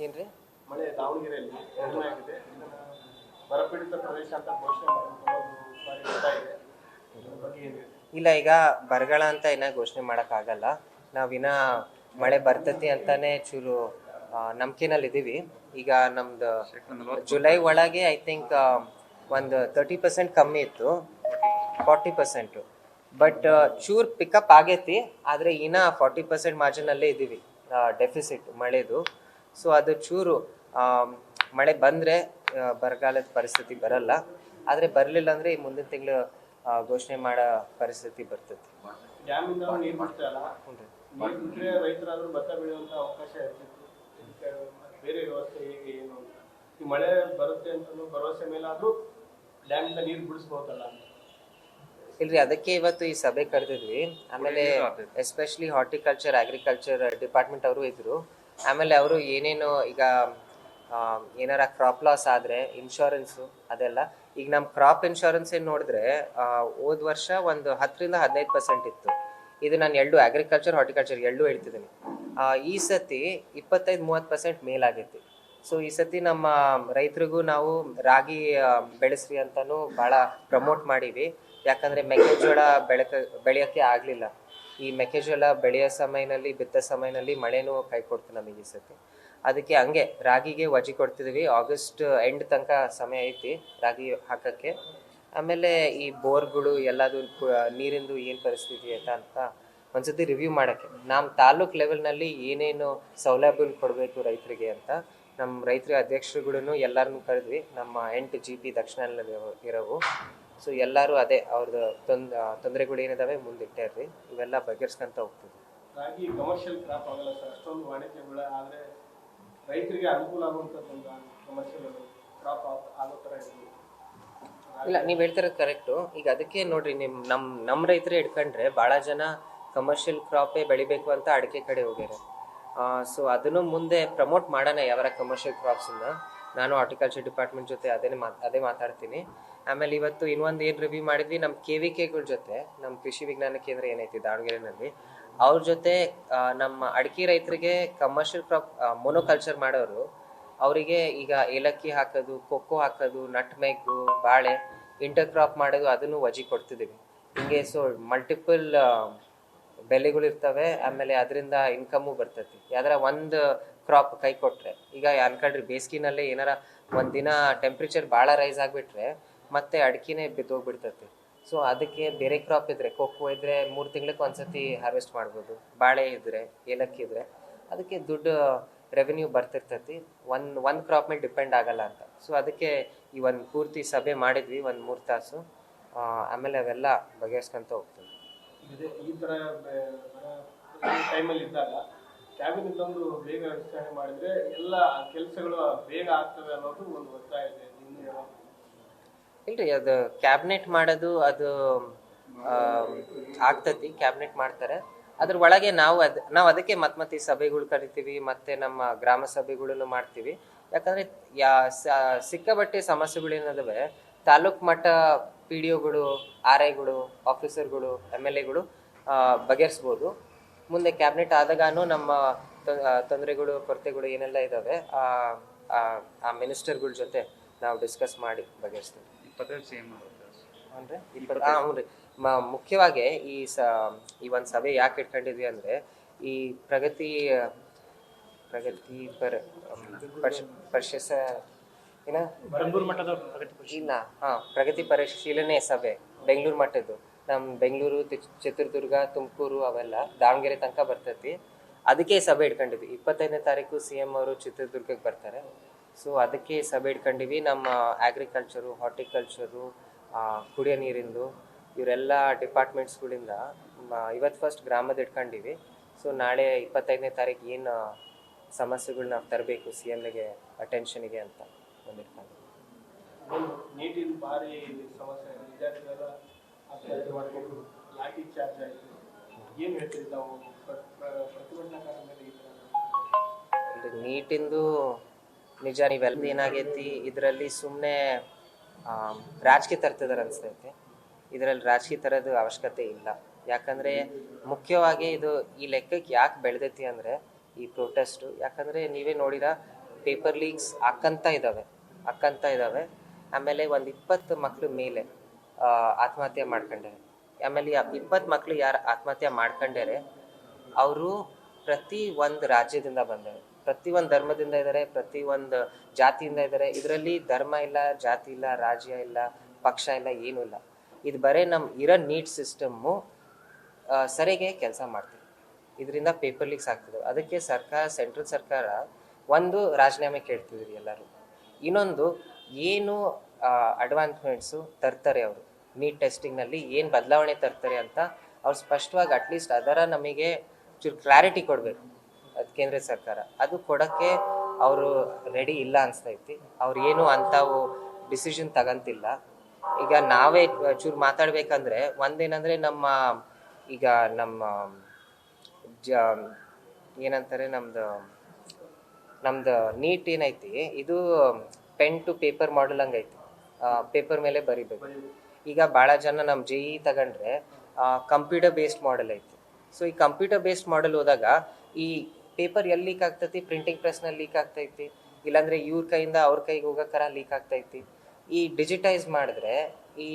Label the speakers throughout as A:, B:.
A: ಏನ್ರಿ
B: ಮಳೆ ದಾವಣಗೆರೆಯಲ್ಲಿ ಕಡಿಮೆ ಆಗಿದೆ. ಬರಪೀಡಿತ ಪ್ರದೇಶ ಅಂತ ಘೋಷಣೆ ಇದೆ.
A: ಇಲ್ಲ, ಈಗ ಬರಗಾಲ ಅಂತ ಇನ್ನ ಘೋಷಣೆ ಆಗಲ್ಲ. ನಾವಿನ್ನ ಮಳೆ ಬರ್ತತಿ ಅಂತಾನೆ ಚೂರು ನಂಬಿಕೆನಲ್ಲಿ ಇದೀವಿ. ಈಗ ನಮ್ದು ಜುಲೈ ಒಳಗೆ ಐ ಥಿಂಕ್ ಒಂದು 30% ಕಮ್ಮಿ ಇತ್ತು, 40%. ಬಟ್ ಚೂರ್ ಪಿಕಪ್ ಆಗೈತಿ, ಆದ್ರೆ ಇನ್ನ 40% ಮಾರ್ಜಿನಲ್ಲೇ ಇದೀವಿ ಡೆಫಿಸಿಟ್ ಮಳೆದು. ಸೊ ಅದು ಚೂರು ಮಳೆ ಬಂದರೆ ಬರಗಾಲದ ಪರಿಸ್ಥಿತಿ ಬರಲ್ಲ, ಆದರೆ ಬರಲಿಲ್ಲ ಅಂದರೆ ಈ ಮುಂದಿನ ತಿಂಗಳು ಘೋಷಣೆ ಮಾಡೋ ಪರಿಸ್ಥಿತಿ ಬರ್ತೈತಿ.
B: ಡ್ಯಾಮಿಂದ ನೀರು ಬಿಡ್ತಾರಲ್ಲ, ನೀರು ಬಿಟ್ಟರೆ ರೈತರಾದ್ರೂ ಭತ್ತ ಬೆಳೆಯುವಂಥ ಅವಕಾಶ ಇರ್ತಿತ್ತು. ಬೇರೆ ವ್ಯವಸ್ಥೆ ಹೇಗೆ ಏನು ಅಂತ ಈ ಮಳೆ ಬರುತ್ತೆ ಅಂತ ಭರವಸೆ ಮೇಲಾದರೂ ಡ್ಯಾಮಿಂದ ನೀರು ಬಿಡಿಸ್ಬೋದಲ್ಲ ಅಂತ.
A: ಇಲ್ರಿ, ಅದಕ್ಕೆ ಇವತ್ತು ಈ ಸಭೆ ಕರೆದಿದ್ವಿ. ಆಮೇಲೆ ಎಸ್ಪೆಷಲಿ ಹಾರ್ಟಿಕಲ್ಚರ್ ಅಗ್ರಿಕಲ್ಚರ್ ಡಿಪಾರ್ಟ್ಮೆಂಟ್ ಅವರು ಇದ್ರು. ಆಮೇಲೆ ಅವರು ಏನೇನು ಈಗ ಏನಾರ ಕ್ರಾಪ್ ಲಾಸ್ ಆದರೆ ಇನ್ಶೂರೆನ್ಸು ಅದೆಲ್ಲ, ಈಗ ನಮ್ಮ ಕ್ರಾಪ್ ಇನ್ಶೂರೆನ್ಸ್ ಏನು ನೋಡಿದ್ರೆ ಹೋದ ವರ್ಷ ಒಂದು 10-15% ಇತ್ತು. ಇದು ನಾನು ಅಗ್ರಿಕಲ್ಚರ್ ಹಾರ್ಟಿಕಲ್ಚರ್ ಹೇಳ್ತಿದ್ದೀನಿ. ಈ ಸತಿ 25-30% ಮೇಲಾಗೈತಿ. ಸೊ ಈ ಸತಿ ನಮ್ಮ ರೈತರಿಗೂ ನಾವು ರಾಗಿ ಬೆಳೆಸ್ರಿ ಅಂತಲೂ ಭಾಳ ಪ್ರಮೋಟ್ ಮಾಡೀವಿ. ಯಾಕಂದರೆ ಮೆಕ್ಕೆಜೋಳ ಬೆಳೆಯೋಕ್ಕೆ ಆಗಲಿಲ್ಲ. ಈ ಮೆಕ್ಕೆಜೋಳ ಬೆಳೆಯೋ ಸಮಯದಲ್ಲಿ, ಬಿತ್ತೋ ಸಮಯದಲ್ಲಿ ಮಳೆನೂ ಕೈ ಕೊಡ್ತು ನಮಗೆ ಈ ಸತಿ. ಅದಕ್ಕೆ ಹಂಗೆ ರಾಗಿಗೆ ವಜೆ ಕೊಡ್ತಿದ್ವಿ. ಆಗಸ್ಟ್ ಎಂಡ್ ತನಕ ಸಮಯ ಐತಿ ರಾಗಿ ಹಾಕೋಕ್ಕೆ. ಆಮೇಲೆ ಈ ಬೋರ್ಗಳು ಎಲ್ಲದು ನೀರಿಂದು ಏನು ಪರಿಸ್ಥಿತಿ ಐತಾ ಅಂತ ಒಂದ್ಸತಿ ರಿವ್ಯೂ ಮಾಡೋಕ್ಕೆ ನಮ್ಮ ತಾಲೂಕ್ ಲೆವೆಲ್ನಲ್ಲಿ ಏನೇನು ಸೌಲಭ್ಯ ಕೊಡಬೇಕು ರೈತರಿಗೆ ಅಂತ ನಮ್ಮ ರೈತರ ಅಧ್ಯಕ್ಷರುಗಳನ್ನು ಎಲ್ಲರನ್ನೂ ಕರೆದ್ವಿ. ನಮ್ಮ 8 GP ದಕ್ಷಿಣದಲ್ಲಿ ಇರೋವು. ಸೊ ಎಲ್ಲರೂ ಅದೇ ಅವ್ರದ್ದು ತೊಂದರೆಗಳು ಏನಿದಾವೆ ಮುಂದಿಟ್ಟಾರ್ರಿ, ಇವೆಲ್ಲ ಬಗೆಹರಿಸ್ಕೊಂತ ಹೋಗ್ತದೆ.
B: ರಾಗಿ ಕಮರ್ಷಿಯಲ್ ಕ್ರಾಪ್ ಆಗಲ್ಲ ಸರ್, ಅಷ್ಟೊಂದು ವಾಣಿಜ್ಯ ಬೆಳೆ, ಆದರೆ ರೈತರಿಗೆ ಅನುಕೂಲ ಆಗುವಂಥದ್ದು ಕಮರ್ಷಿಯಲ್ ಕ್ರಾಪ್ ಆಗೋ ಥರ ಇದೆ.
A: ಇಲ್ಲ, ನೀವು ಹೇಳ್ತಿರೋದು ಕರೆಕ್ಟು. ಈಗ ಅದಕ್ಕೆ ನೋಡ್ರಿ, ನಮ್ಮ ರೈತರೇ ಇಟ್ಕೊಂಡ್ರೆ ಭಾಳ ಜನ ಕಮರ್ಷಿಯಲ್ ಕ್ರಾಪೇ ಬೆಳಿಬೇಕು ಅಂತ ಅಡಿಕೆ ಕಡೆ ಹೋಗ್ಯಾರ. ಸೊ ಅದನ್ನು ಮುಂದೆ ಪ್ರಮೋಟ್ ಮಾಡೋಣ ಯಾವಾರ ಕಮರ್ಷಿಯಲ್ ಕ್ರಾಪ್ಸನ್ನ. ನಾನು ಹಾರ್ಟಿಕಲ್ಚರ್ ಡಿಪಾರ್ಟ್ಮೆಂಟ್ ಜೊತೆ ಅದೇ ಮಾತಾಡ್ತೀನಿ. ಆಮೇಲೆ ಇವತ್ತು ಇನ್ನೊಂದು ಏನು ರಿವ್ಯೂ ಮಾಡಿದ್ವಿ, ನಮ್ಮ KVKಗಳ ಜೊತೆ, ನಮ್ಮ ಕೃಷಿ ವಿಜ್ಞಾನ ಕೇಂದ್ರ ಏನೈತಿ ದಾವಣಗೆರೆನಲ್ಲಿ, ಅವ್ರ ಜೊತೆ ನಮ್ಮ ಅಡಿಕೆ ರೈತರಿಗೆ ಕಮರ್ಷಿಯಲ್ ಕ್ರಾಪ್ ಮೊನೋಕಲ್ಚರ್ ಮಾಡೋರು ಅವರಿಗೆ ಈಗ ಏಲಕ್ಕಿ ಹಾಕೋದು, ಕೊಕ್ಕೋ ಹಾಕೋದು, ನಟ್ಮೆಗ್ಗು, ಬಾಳೆ ಇಂಟರ್ ಕ್ರಾಪ್ ಮಾಡೋದು ಅದನ್ನು ವಜೆ ಕೊಡ್ತಿದ್ದೀವಿ. ಹಿಂಗೆ ಸೊ ಮಲ್ಟಿಪಲ್ ಬೆಲೆಗಳಿರ್ತವೆ. ಆಮೇಲೆ ಅದರಿಂದ ಇನ್ಕಮು ಬರ್ತೈತಿ. ಯಾವ್ದಾರ ಒಂದು ಕ್ರಾಪ್ ಕೈ ಕೊಟ್ಟರೆ, ಈಗ ಅನ್ಕೊಳ್ರಿ ಬೇಸಿಗೆನಲ್ಲೇ ಏನಾರ ಒಂದಿನ ಟೆಂಪ್ರೇಚರ್ ಭಾಳ ರೈಸ್ ಆಗಿಬಿಟ್ರೆ ಮತ್ತೆ ಅಡಿಕೆನೇ ಬಿದ್ದೋಗ್ಬಿಡ್ತೈತಿ. ಸೊ ಅದಕ್ಕೆ ಬೇರೆ ಕ್ರಾಪ್ ಇದ್ದರೆ, ಕೊಕ್ಕೋ ಇದ್ದರೆ 3 ತಿಂಗಳಿಗೆ ಒಂದ್ಸತಿ ಹಾರ್ವೆಸ್ಟ್ ಮಾಡ್ಬೋದು. ಬಾಳೆ ಇದ್ದರೆ, ಏಲಕ್ಕಿ ಇದ್ದರೆ ಅದಕ್ಕೆ ದುಡ್ಡು ರೆವೆನ್ಯೂ ಬರ್ತಿರ್ತೈತಿ. ಒಂದು ಕ್ರಾಪ್ ಮೇಲೆ ಡಿಪೆಂಡ್ ಆಗಲ್ಲ ಅಂತ. ಸೊ ಅದಕ್ಕೆ ಈ ಒಂದು ಪೂರ್ತಿ ಸಭೆ ಮಾಡಿದ್ವಿ, ಒಂದು 3 ತಾಸು. ಆಮೇಲೆ ಅವೆಲ್ಲ ಬಗೆಹರಿಸ್ಕೊಂತ ಹೋಗ್ತದೆ.
B: ಈ ಥರ ಟೈಮಲ್ಲಿ ಇದ್ದಾಗ ಕ್ಯಾಬಿನೆಟ್ ಒಂದು ಬೇಗ ವಿಸ್ತರಣೆ ಮಾಡಿದರೆ ಎಲ್ಲ ಕೆಲಸಗಳು ಬೇಗ ಆಗ್ತವೆ ಅನ್ನೋದು ಒಂದು ಒತ್ತಾಯ ಇದೆ.
A: ಇಲ್ರಿ, ಅದು ಕ್ಯಾಬಿನೆಟ್ ಮಾಡೋದು ಅದು ಆಗ್ತತಿ, ಕ್ಯಾಬಿನೆಟ್ ಮಾಡ್ತಾರೆ. ಅದ್ರ ಒಳಗೆ ನಾವು ಅದಕ್ಕೆ ಮತ್ತೆ ಈ ಸಭೆಗಳು ಕರಿತೀವಿ, ಮತ್ತೆ ನಮ್ಮ ಗ್ರಾಮ ಸಭೆಗಳನ್ನು ಮಾಡ್ತೀವಿ. ಯಾಕಂದ್ರೆ ಸಿಕ್ಕಾಬಟ್ಟೆ ಸಮಸ್ಯೆಗಳೇನದವೆ ತಾಲೂಕ್ ಮಟ್ಟ PDOಗಳು, RIಗಳು, ಆಫೀಸರ್ಗಳು, MLAಗಳು ಬಗೆಹರಿಸ್ಬೋದು. ಮುಂದೆ ಕ್ಯಾಬಿನೆಟ್ ಆದಾಗೂ ನಮ್ಮ ತೊಂದರೆಗಳು, ಕೊರತೆಗಳು ಏನೆಲ್ಲ ಇದ್ದಾವೆ ಆ ಮಿನಿಸ್ಟರ್ಗಳ ಜೊತೆ ನಾವು ಡಿಸ್ಕಸ್ ಮಾಡಿ ಬಗೆಹರಿಸ್ತೀವಿ. ಹ್ಞೂ ರೀ. ಮುಖ್ಯವಾಗಿ ಈ ಒಂದು ಸಭೆ ಯಾಕೆ ಇಟ್ಕೊಂಡಿದ್ವಿ ಅಂದರೆ, ಈ ಪ್ರಗತಿ ಪರಿಶೀಲನೆ ಸಭೆ ಬೆಂಗಳೂರು ಮಟ್ಟದ್ದು. ನಮ್ಮ ಬೆಂಗಳೂರು, ಚಿತ್ರದುರ್ಗ, ತುಮಕೂರು ಅವೆಲ್ಲ ದಾವಣಗೆರೆ ತನಕ ಬರ್ತೈತಿ. ಅದಕ್ಕೆ ಸಭೆ ಇಟ್ಕೊಂಡಿದ್ವಿ. 25ನೇ ತಾರೀಕು CM ಅವರು ಚಿತ್ರದುರ್ಗಕ್ಕೆ ಬರ್ತಾರೆ. ಸೊ ಅದಕ್ಕೆ ಸಭೆ ಇಟ್ಕೊಂಡಿವಿ. ನಮ್ಮ ಅಗ್ರಿಕಲ್ಚರು, ಹಾರ್ಟಿಕಲ್ಚರು, ಕುಡಿಯೋ ನೀರಿಂದು ಇವರೆಲ್ಲ ಡಿಪಾರ್ಟ್ಮೆಂಟ್ಸ್ಗಳಿಂದ ಇವತ್ತು ಫಸ್ಟ್ ಗ್ರಾಮದ ಇಟ್ಕೊಂಡಿವಿ. ಸೊ ನಾಳೆ 25ನೇ ತಾರೀಕು ಏನು ಸಮಸ್ಯೆಗಳು ನಾವು ತರಬೇಕು CMಗೆ ಅಟೆನ್ಷನ್ಗೆ ಅಂತ ಬಂದಿಟ್ಕೊಂಡು.
B: ನೀಟಿನ ಭಾರಿ ಸಮಸ್ಯೆ, ವಿದ್ಯಾರ್ಥಿಗಳೆಲ್ಲ ಲಾಠಿ ಚಾರ್ಜ್ ಆಯಿತು. ಏನು ಹೇಳ್ತೀವಿ ನಾವು ಪ್ರತಿಭಟನಾಕಾರ ಮೇಲೆ?
A: ನೀಟಿಂದು ನಿಜ, ನೀವೆಲ್ಲ ಏನಾಗೈತಿ ಇದರಲ್ಲಿ ಸುಮ್ಮನೆ ರಾಜಕೀಯ ತರ್ತಿದಾರೆ ಅನಿಸ್ತೈತೆ. ಇದರಲ್ಲಿ ರಾಜಕೀಯ ತರೋದು ಅವಶ್ಯಕತೆ ಇಲ್ಲ. ಯಾಕಂದರೆ ಮುಖ್ಯವಾಗಿ ಇದು ಈ ಲೆಕ್ಕಕ್ಕೆ ಯಾಕೆ ಬೆಳೆದೈತಿ ಅಂದರೆ ಈ ಪ್ರೊಟೆಸ್ಟು. ಯಾಕಂದರೆ ನೀವೇ ನೋಡಿರ ಪೇಪರ್ ಲೀಕ್ಸ್ ಆಕ್ಕಂತ ಇದ್ದಾವೆ. ಆಮೇಲೆ ಒಂದು 20 ಮಕ್ಕಳು ಮೇಲೆ ಆತ್ಮಹತ್ಯೆ ಮಾಡ್ಕೊಂಡಾರೆ. ಆಮೇಲೆ 20 ಮಕ್ಕಳು ಯಾರು ಆತ್ಮಹತ್ಯೆ ಮಾಡ್ಕೊಂಡಾರೆ ಅವರು ಪ್ರತಿ ಒಂದು ರಾಜ್ಯದಿಂದ ಬಂದಾರೆ, ಪ್ರತಿ ಒಂದು ಧರ್ಮದಿಂದ ಇದ್ದಾರೆ, ಪ್ರತಿ ಒಂದು ಜಾತಿಯಿಂದ ಇದ್ದಾರೆ. ಇದರಲ್ಲಿ ಧರ್ಮ ಇಲ್ಲ, ಜಾತಿ ಇಲ್ಲ, ರಾಜ್ಯ ಇಲ್ಲ, ಪಕ್ಷ ಇಲ್ಲ, ಏನೂ ಇಲ್ಲ. ಇದು ಬರೀ ನಮ್ಮ ಇರೋ ನೀಟ್ ಸಿಸ್ಟಮ್ಮು ಸರಿಯಾಗಿ ಕೆಲಸ ಮಾಡ್ತೀವಿ. ಇದರಿಂದ ಪೇಪರ್ ಲೀಕ್ಸ್ ಆಗ್ತದೆ. ಅದಕ್ಕೆ ಸೆಂಟ್ರಲ್ ಸರ್ಕಾರ ಒಂದು ರಾಜೀನಾಮೆ ಕೇಳ್ತಿದ್ರಿ ಎಲ್ಲರೂ. ಇನ್ನೊಂದು ಏನು ಅಡ್ವಾನ್ಸ್ಮೆಂಟ್ಸು ತರ್ತಾರೆ ಅವರು ನೀಟ್ ಟೆಸ್ಟಿಂಗ್ನಲ್ಲಿ ಏನು ಬದಲಾವಣೆ ತರ್ತಾರೆ ಅಂತ ಅವ್ರು ಸ್ಪಷ್ಟವಾಗಿ ಅಟ್ಲೀಸ್ಟ್ ಅದರ ನಮಗೆ ಚೂರು ಕ್ಲಾರಿಟಿ ಕೊಡಬೇಕು ಅದು ಕೇಂದ್ರ ಸರ್ಕಾರ. ಅದು ಕೊಡೋಕ್ಕೆ ಅವರು ರೆಡಿ ಇಲ್ಲ ಅನಿಸ್ತೈತಿ. ಅವ್ರು ಏನು ಅಂಥವು ಡಿಸಿಷನ್ ತಗೊಂತಿಲ್ಲ. ಈಗ ನಾವೇ ಚೂರು ಮಾತಾಡ್ಬೇಕಂದ್ರೆ ಒಂದೇನಂದರೆ ನಮ್ಮ ಏನಂತಾರೆ ನಮ್ದು ನೀಟ್ ಏನೈತಿ ಇದು ಪೆನ್ ಟು ಪೇಪರ್ ಮಾಡಲ್ ಹಂಗೈತಿ, ಪೇಪರ್ ಮೇಲೆ ಬರಿಬೇಕು. ಈಗ ಭಾಳ ಜನ ನಮ್ಮ JEE ತಗೊಂಡ್ರೆ ಕಂಪ್ಯೂಟರ್ ಬೇಸ್ಡ್ ಮಾಡೆಲ್ ಐತಿ. ಸೊ ಈ ಕಂಪ್ಯೂಟರ್ ಬೇಸ್ಡ್ ಮಾಡೆಲ್ ಹೋದಾಗ ಈ ಪೇಪರ್ ಎಲ್ಲಿ ಲೀಕ್ ಆಗ್ತೈತಿ, ಪ್ರಿಂಟಿಂಗ್ ಪ್ರೆಸ್ನಲ್ಲಿ ಲೀಕ್ ಆಗ್ತೈತಿ, ಇಲ್ಲಾಂದರೆ ಇವ್ರ ಕೈಯಿಂದ ಅವ್ರ ಕೈಗೆ ಹೋಗೋಕರ ಲೀಕ್ ಆಗ್ತೈತಿ. ಈ ಡಿಜಿಟೈಸ್ ಮಾಡಿದ್ರೆ ಈ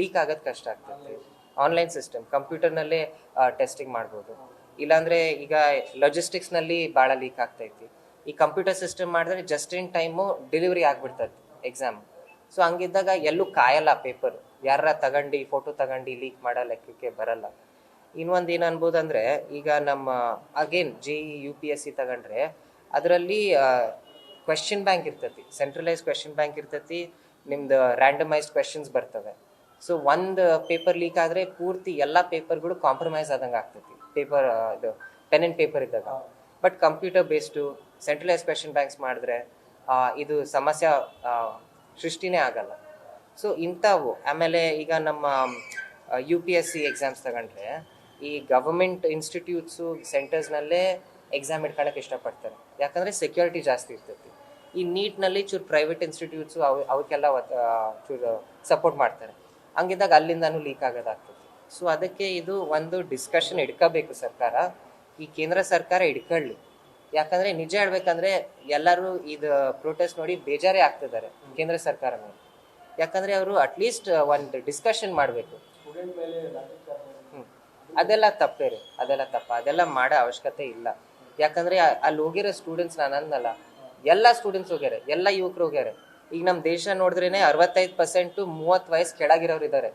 A: ಲೀಕ್ ಆಗೋದು ಕಷ್ಟ ಆಗ್ತೈತಿ. ಆನ್ಲೈನ್ ಸಿಸ್ಟಮ್ ಕಂಪ್ಯೂಟರ್ನಲ್ಲೇ ಟೆಸ್ಟಿಂಗ್ ಮಾಡ್ಬೋದು. ಇಲ್ಲಾಂದರೆ ಈಗ ಲಾಜಿಸ್ಟಿಕ್ಸ್ನಲ್ಲಿ ಭಾಳ ಲೀಕ್ ಆಗ್ತೈತಿ. ಈ ಕಂಪ್ಯೂಟರ್ ಸಿಸ್ಟಮ್ ಮಾಡಿದ್ರೆ ಜಸ್ಟ್ ಇನ್ ಟೈಮು ಡೆಲಿವರಿ ಆಗ್ಬಿಡ್ತೈತಿ ಎಕ್ಸಾಮ್. ಸೊ ಹಂಗಿದ್ದಾಗ ಎಲ್ಲೂ ಕಾಯಲ್ಲ ಪೇಪರ್, ಯಾರ ತಗೊಂಡು ಫೋಟೋ ತಗೊಂಡು ಲೀಕ್ ಮಾಡೋ ಲೆಕ್ಕಕ್ಕೆ ಬರಲ್ಲ. ಇನ್ನೊಂದು ಏನು ಅನ್ಬೋದು ಅಂದರೆ ಈಗ ನಮ್ಮ ಅಗೇನ್ JEE UPSC ತಗೊಂಡ್ರೆ ಅದರಲ್ಲಿ ಕ್ವೆಶ್ಚನ್ ಬ್ಯಾಂಕ್ ಇರ್ತೈತಿ, ಸೆಂಟ್ರಲೈಸ್ ಕ್ವೆಶ್ಚನ್ ಬ್ಯಾಂಕ್ ಇರ್ತೈತಿ, ನಿಮ್ದು ರ್ಯಾಂಡಮೈಸ್ಡ್ ಕ್ವೆಶನ್ಸ್ ಬರ್ತವೆ. ಸೊ ಒಂದು ಪೇಪರ್ ಲೀಕ್ ಆದರೆ ಪೂರ್ತಿ ಎಲ್ಲ ಪೇಪರ್ಗಳು ಕಾಂಪ್ರಮೈಸ್ ಆದಂಗೆ ಆಗ್ತೈತಿ ಪೇಪರ್ ಇದು ಪೆನ್ ಆ್ಯಂಡ್ ಪೇಪರ್ ಇದ್ದಾಗ. But computer based centralise question banks ಮಾಡಿದ್ರೆ ಇದು ಸಮಸ್ಯೆ ಸೃಷ್ಟಿನೇ ಆಗಲ್ಲ. ಸೊ ಇಂಥವು. ಆಮೇಲೆ ಈಗ ನಮ್ಮ UPSC ಎಕ್ಸಾಮ್ಸ್ ತಗೊಂಡ್ರೆ ಈ ಗವರ್ಮೆಂಟ್ ಇನ್ಸ್ಟಿಟ್ಯೂಟ್ಸು ಸೆಂಟರ್ಸ್ನಲ್ಲೇ ಎಕ್ಸಾಮ್ ಇಟ್ಕೊಳಕ್ಕೆ ಇಷ್ಟಪಡ್ತಾರೆ, ಯಾಕಂದರೆ ಸೆಕ್ಯೂರಿಟಿ ಜಾಸ್ತಿ ಇರ್ತೈತಿ. ಈ ನೀಟ್ನಲ್ಲಿ ಚೂರು ಪ್ರೈವೇಟ್ ಇನ್ಸ್ಟಿಟ್ಯೂಟ್ಸು ಅವಕ್ಕೆಲ್ಲ ಚೂರು ಸಪೋರ್ಟ್ ಮಾಡ್ತಾರೆ. ಹಂಗಿದ್ದಾಗ ಅಲ್ಲಿಂದನೂ ಲೀಕ್ ಆಗೋದಾಗ್ತೈತಿ. ಸೊ ಅದಕ್ಕೆ ಇದು ಒಂದು ಡಿಸ್ಕಷನ್ ಇಡ್ಕೋಬೇಕು ಸರ್ಕಾರ, ಈ ಕೇಂದ್ರ ಸರ್ಕಾರ ಇಡ್ಕೊಳ್ಳಿ. ಯಾಕಂದರೆ ನಿಜ ಹೇಳ್ಬೇಕಂದ್ರೆ ಎಲ್ಲರೂ ಇದು ಪ್ರೊಟೆಸ್ಟ್ ನೋಡಿ ಬೇಜಾರೇ ಆಗ್ತಿದ್ದಾರೆ ಕೇಂದ್ರ ಸರ್ಕಾರ ಮೇಲೆ. ಯಾಕಂದರೆ ಅವರು ಅಟ್ಲೀಸ್ಟ್ ಒಂದು ಡಿಸ್ಕಷನ್ ಮಾಡಬೇಕು. ಅದೆಲ್ಲ ತಪ್ಪೇ ರೀ, ಅದೆಲ್ಲ ಮಾಡೋ ಅವಶ್ಯಕತೆ ಇಲ್ಲ. ಯಾಕಂದರೆ ಅಲ್ಲಿ ಹೋಗಿರೋ ಸ್ಟೂಡೆಂಟ್ಸ್ ನಾನು ಅಂದಲ್ಲ, ಎಲ್ಲ ಸ್ಟೂಡೆಂಟ್ಸ್ ಹೋಗ್ಯಾರೆ, ಎಲ್ಲ ಯುವಕರು ಹೋಗ್ಯಾರೆ. ಈಗ ನಮ್ಮ ದೇಶ ನೋಡಿದ್ರೇ 65% 30 ವಯಸ್ಸು ಕೆಳಗಿರೋರು ಇದ್ದಾರೆ.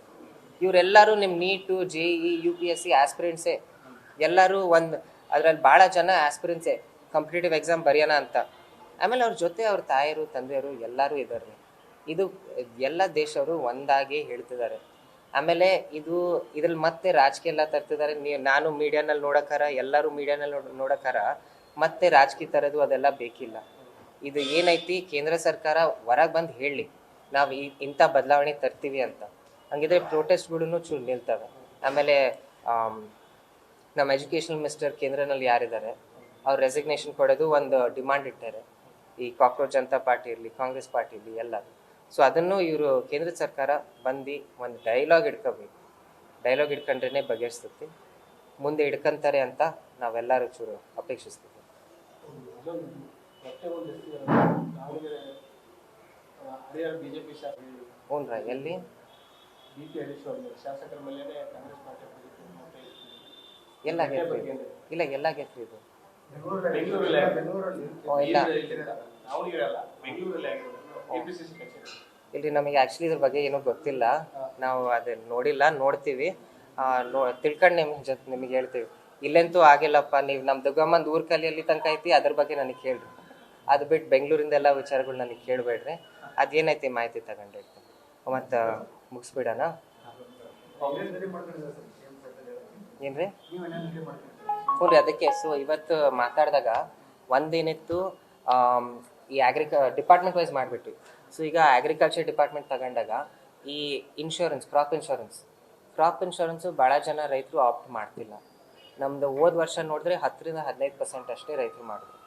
A: ಇವರೆಲ್ಲರೂ ನಿಮ್ಮ ನೀಟು JEE UPSC ಆಸ್ಪಿರೆಂಟ್ಸೇ. ಎಲ್ಲರೂ ಅದರಲ್ಲಿ ಭಾಳ ಜನ ಆಸ್ಪಿರೆಂಟ್ಸೇ ಕಾಂಪಿಟೇಟಿವ್ ಎಕ್ಸಾಮ್ ಬರೆಯೋಣ ಅಂತ. ಆಮೇಲೆ ಅವ್ರ ಜೊತೆ ಅವ್ರ ತಾಯಿಯರು ತಂದೆಯರು ಎಲ್ಲರೂ ಇದ್ದಾರೆ. ಇದು ಎಲ್ಲ ದೇಶವರು ಒಂದಾಗಿ ಹೇಳ್ತಿದ್ದಾರೆ. ಆಮೇಲೆ ಇದ್ರಲ್ಲಿ ಮತ್ತೆ ರಾಜಕೀಯ ಎಲ್ಲ ತರ್ತಿದ್ದಾರೆ. ನಾನು ಮೀಡಿಯಾನಲ್ಲಿ ನೋಡೋಕಾರ, ಎಲ್ಲರೂ ಮೀಡಿಯಾನಲ್ಲಿ ನೋಡೋಕಾರ ಮತ್ತೆ ರಾಜಕೀಯ ತರೋದು ಅದೆಲ್ಲ ಬೇಕಿಲ್ಲ. ಇದು ಏನೈತಿ ಕೇಂದ್ರ ಸರ್ಕಾರ ಹೊರಗೆ ಬಂದು ಹೇಳಿ ನಾವು ಇಂಥ ಬದಲಾವಣೆ ತರ್ತೀವಿ ಅಂತ. ಹಂಗಿದ್ರೆ ಪ್ರೊಟೆಸ್ಟ್ಗಳೂ ಚೂರು ನಿಲ್ತವೆ. ಆಮೇಲೆ ನಮ್ಮ ಎಜುಕೇಷನಲ್ ಮಿನಿಸ್ಟರ್ ಕೇಂದ್ರನಲ್ಲಿ ಯಾರಿದ್ದಾರೆ ಅವ್ರು ರೆಸಿಗ್ನೇಷನ್ ಕೊಡೋದು ಒಂದು ಡಿಮಾಂಡ್ ಇಟ್ಟಾರೆ. ಈ ಕಾಕ್ರೋಚ್ ಜನತಾ ಪಾರ್ಟಿ ಇರಲಿ, ಕಾಂಗ್ರೆಸ್ ಪಾರ್ಟಿ ಇರಲಿ, ಎಲ್ಲ. ಸೊ ಅದನ್ನು ಇವರು ಕೇಂದ್ರ ಸರ್ಕಾರ ಬಂದು ಒಂದು ಡೈಲಾಗ್ ಇಡ್ಕೋಬೇಕು. ಡೈಲಾಗ್ ಇಡ್ಕೊಂಡ್ರೇ ಬಗೆಹರಿಸ್ತೈತಿ. ಮುಂದೆ ಇಡ್ಕೊಂತಾರೆ ಅಂತ ನಾವೆಲ್ಲರೂ ಚೂರು ಅಪೇಕ್ಷಿಸ್ತೀವಿ. ಹ್ಞೂ ಎಲ್ಲಿ ಎಲ್ಲಾಗೈತ್ರಿ ಇಲ್ಲ ಎಲ್ಲಾಗೈತ್ರಿ ಇದು ಇಲ್ರಿ ನಮಗೆ ಆ್ಯಕ್ಚುಲಿ ಇದ್ರ ಬಗ್ಗೆ ಏನೂ ಗೊತ್ತಿಲ್ಲ. ನಾವು ಅದನ್ನ ನೋಡಿಲ್ಲ, ನೋಡ್ತೀವಿ. ತಿಳ್ಕೊಂಡು ನಿಮಗೆ ಹೇಳ್ತೀವಿ. ಇಲ್ಲೆಂತೂ ಆಗಿಲ್ಲಪ್ಪ, ನೀವು ನಮ್ಮ ದುಗ್ಗಮ್ಮಂದು ಊರ ಕಲಿಯಲ್ಲಿ ತನಕ ಐತಿ, ಅದ್ರ ಬಗ್ಗೆ ನನಗೆ ಕೇಳ್ರಿ. ಅದು ಬಿಟ್ಟು ಬೆಂಗಳೂರಿಂದ ಎಲ್ಲ ವಿಚಾರಗಳು ನನಗೆ ಕೇಳಬೇಡ್ರಿ. ಅದೇನೈತಿ ಮಾಹಿತಿ ತಗೊಂಡಿರ್ತೀನಿ. ಮತ್ತು ಮುಗಿಸ್ಬಿಡೋಣ ಏನ್ರಿ? ಹ್ಞೂ ರೀ, ಅದಕ್ಕೆ. ಸೊ ಇವತ್ತು ಮಾತಾಡಿದಾಗ ಒಂದೇನಿತ್ತು, ಈ ಡಿಪಾರ್ಟ್ಮೆಂಟ್ ವೈಸ್ ಮಾಡಿಬಿಟ್ವಿ. ಸೊ ಈಗ ಅಗ್ರಿಕಲ್ಚರ್ ಡಿಪಾರ್ಟ್ಮೆಂಟ್ ತಗೊಂಡಾಗ ಈ ಇನ್ಶೂರೆನ್ಸ್, ಕ್ರಾಪ್ ಇನ್ಶೂರೆನ್ಸು ಭಾಳ ಜನ ರೈತರು ಆಪ್ಟ್ ಮಾಡ್ತಿಲ್ಲ. ನಮ್ಮದು ಹೋದ ವರ್ಷ ನೋಡಿದ್ರೆ 10-15% ಅಷ್ಟೇ ರೈತರು ಮಾಡಿದ್ರು.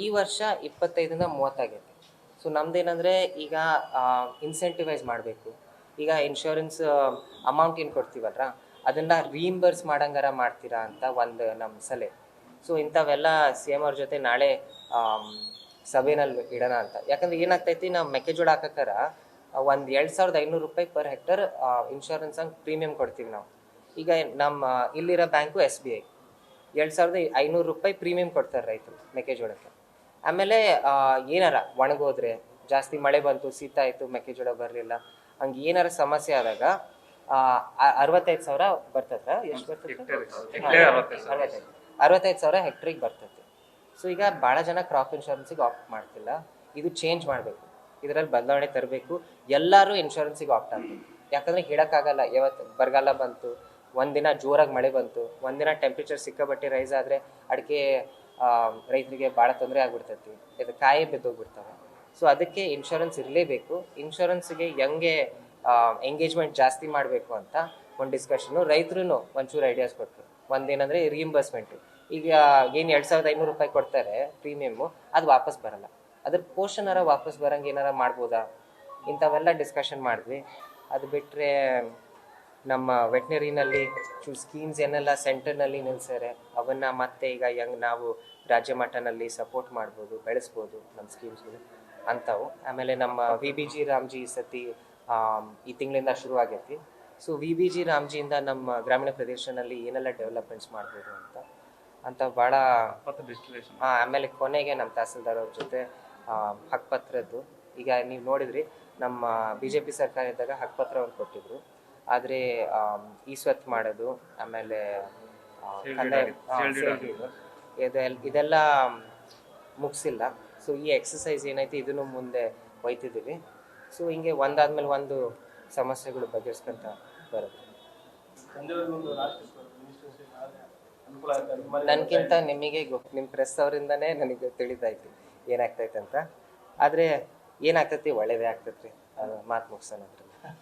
A: ಈ ವರ್ಷ 25-30 ಆಗೈತೆ. ಸೊ ನಮ್ದೇನಂದರೆ ಈಗ ಇನ್ಸೆಂಟಿವೈಸ್ ಮಾಡಬೇಕು. ಈಗ ಇನ್ಶೂರೆನ್ಸ್ ಅಮೌಂಟ್ ಏನು ಕೊಡ್ತೀವಲ್ರ ಅದನ್ನು ರೀಇಂಬರ್ಸ್ ಮಾಡಂಗಾರ ಮಾಡ್ತೀರಾ ಅಂತ ಒಂದು ನಮ್ಮ ಸಲಹೆ. ಸೊ ಇಂಥವೆಲ್ಲ CM ಅವ್ರ ಜೊತೆ ನಾಳೆ ಸಭೆನಲ್ಲಿ ಇಡೋಣ ಅಂತ. ಯಾಕಂದ್ರೆ ಏನಾಗ್ತೈತಿ, ನಾವು ಮೆಕ್ಕೆಜೋಳ ಹಾಕಕ್ಕಾರ ಒಂದು 2,500 ರೂಪಾಯಿ ಪರ್ ಹೆಕ್ಟರ್ ಇನ್ಶೂರೆನ್ಸ್ ಹಂಗೆ ಪ್ರೀಮಿಯಂ ಕೊಡ್ತೀವಿ ನಾವು. ಈಗ ನಮ್ಮ ಇಲ್ಲಿರೋ ಬ್ಯಾಂಕು SBI 2,500 ರೂಪಾಯಿ ಪ್ರೀಮಿಯಂ ಕೊಡ್ತಾರೆ ರೈತರು ಮೆಕ್ಕೆಜೋಳಕ್ಕೆ. ಆಮೇಲೆ ಏನಾರ ಒಣಗೋದ್ರೆ, ಜಾಸ್ತಿ ಮಳೆ ಬಂತು, ಶೀತ ಆಯಿತು, ಮೆಕ್ಕೆಜೋಳ ಬರಲಿಲ್ಲ, ಹಂಗೆ ಏನಾರ ಸಮಸ್ಯೆ ಆದಾಗ 65,000 ಬರ್ತದ. ಎಷ್ಟು ಬರ್ತದೆ? 65,000 ಹೆಕ್ಟ್ರಿಗೆ ಬರ್ತದೆ. ಸೊ ಈಗ ಭಾಳ ಜನ ಕ್ರಾಪ್ ಇನ್ಶೂರೆನ್ಸಿಗೆ ಆಪ್ಟ್ ಮಾಡ್ತಿಲ್ಲ. ಇದು ಚೇಂಜ್ ಮಾಡಬೇಕು, ಇದರಲ್ಲಿ ಬದಲಾವಣೆ ತರಬೇಕು. ಎಲ್ಲರೂ ಇನ್ಶೂರೆನ್ಸಿಗೆ ಆಪ್ಟ್ ಆಗಬೇಕು. ಯಾಕಂದರೆ ಹೇಳೋಕ್ಕಾಗಲ್ಲ, ಯಾವತ್ತು ಬರಗಾಲ ಬಂತು, ಒಂದಿನ ಜೋರಾಗಿ ಮಳೆ ಬಂತು, ಒಂದಿನ ಟೆಂಪ್ರೇಚರ್ ಸಿಕ್ಕಾಪಟ್ಟೆ ರೈಸ್ ಆದರೆ ಅಡಿಕೆ ರೈತರಿಗೆ ಭಾಳ ತೊಂದರೆ ಆಗ್ಬಿಡ್ತೈತಿ, ಇದು ಕಾಯಿ ಬಿದ್ದೋಗ್ಬಿಡ್ತವೆ. ಸೊ ಅದಕ್ಕೆ ಇನ್ಶೂರೆನ್ಸ್ ಇರಲೇಬೇಕು. ಇನ್ಶೂರೆನ್ಸ್ಗೆ ಹೆಂಗೆ ಎಂಗೇಜ್ಮೆಂಟ್ ಜಾಸ್ತಿ ಮಾಡಬೇಕು ಅಂತ ಒಂದು ಡಿಸ್ಕಷನ್ನು. ರೈತರು ಒಂಚೂರು ಐಡಿಯಾಸ್ ಕೊಟ್ಟರು. ಒಂದೇನಂದರೆ ರಿಇಂಬರ್ಸ್ಮೆಂಟು. ಈಗ ಏನು 2,500 ರೂಪಾಯಿ ಕೊಡ್ತಾರೆ ಪ್ರೀಮಿಯಮ್ಮು, ಅದು ವಾಪಸ್ ಬರಲ್ಲ. ಅದ್ರ ಪೋರ್ಷನಾರ ವಾಪಸ್ ಬರಂಗೆ ಏನಾರ ಮಾಡ್ಬೋದಾ, ಇಂಥವೆಲ್ಲ ಡಿಸ್ಕಷನ್ ಮಾಡಿದ್ವಿ. ಅದು ಬಿಟ್ಟರೆ ನಮ್ಮ ವೆಟ್ನರಿನಲ್ಲಿ ಸ್ಕೀಮ್ಸ್ ಏನೆಲ್ಲ ಸೆಂಟರ್ನಲ್ಲಿ ನಿಲ್ಸಾರೆ, ಅವನ್ನ ಮತ್ತೆ ಈಗ ಹೆಂಗೆ ನಾವು ರಾಜ್ಯ ಮಟ್ಟನಲ್ಲಿ ಸಪೋರ್ಟ್ ಮಾಡ್ಬೋದು, ಬೆಳೆಸ್ಬೋದು ನಮ್ಮ ಸ್ಕೀಮ್ಸ್ಗಳು ಅಂಥವು. ಆಮೇಲೆ ನಮ್ಮ VBG ರಾಮ್ಜಿ ಸತಿ ಈ ತಿಂಗಳಿಂದ ಶುರು ಆಗೈತಿ. ಸೊ VBG ರಾಮ್ಜಿಯಿಂದ ನಮ್ಮ ಗ್ರಾಮೀಣ ಪ್ರದೇಶದಲ್ಲಿ ಏನೆಲ್ಲ ಡೆವಲಪ್ಮೆಂಟ್ಸ್ ಮಾಡ್ಬೋದು ಅಂತ ಭಾಳ. ಆಮೇಲೆ ಕೊನೆಗೆ ನಮ್ಮ ತಹಸೀಲ್ದಾರ್ ಅವ್ರ ಜೊತೆ ಹಕ್ಕುಪತ್ರದ್ದು, ಈಗ ನೀವು ನೋಡಿದ್ರಿ ನಮ್ಮ BJP ಸರ್ಕಾರ ಇದ್ದಾಗ ಹಕ್ಕುಪತ್ರವನ್ನು ಕೊಟ್ಟಿದ್ರು. ಆದರೆ ಈಸ್ವತ್ ಮಾಡೋದು, ಆಮೇಲೆ ಇದೆಲ್ಲ ಮುಗಿಸಿಲ್ಲ. ಸೊ ಈ ಎಕ್ಸಸೈಸ್ ಏನೈತಿ ಇದನ್ನು ಮುಂದೆ ಒಯ್ತಿದ್ದೀವಿ. ಸೊ ಹಿಂಗೆ ಒಂದಾದ್ಮೇಲೆ ಒಂದು ಸಮಸ್ಯೆಗಳು ಬಗೆಹರಿಸ್ಕೊಂತ ಬರುತ್ತೆ. ನನಗಿಂತ ನಿಮಗೆ ನಿಮ್ಮ ಪ್ರೆಸ್ ಅವರಿಂದನೇ ನನಗೆ ತಿಳಿದಾಯ್ತು ಏನಾಗ್ತೈತೆ ಅಂತ. ಆದರೆ ಏನಾಗ್ತೈತಿ, ಒಳ್ಳೇದೇ ಆಗ್ತೈತಿ. ಅದು ಮಾತು ಮುಗಿಸೋಣ.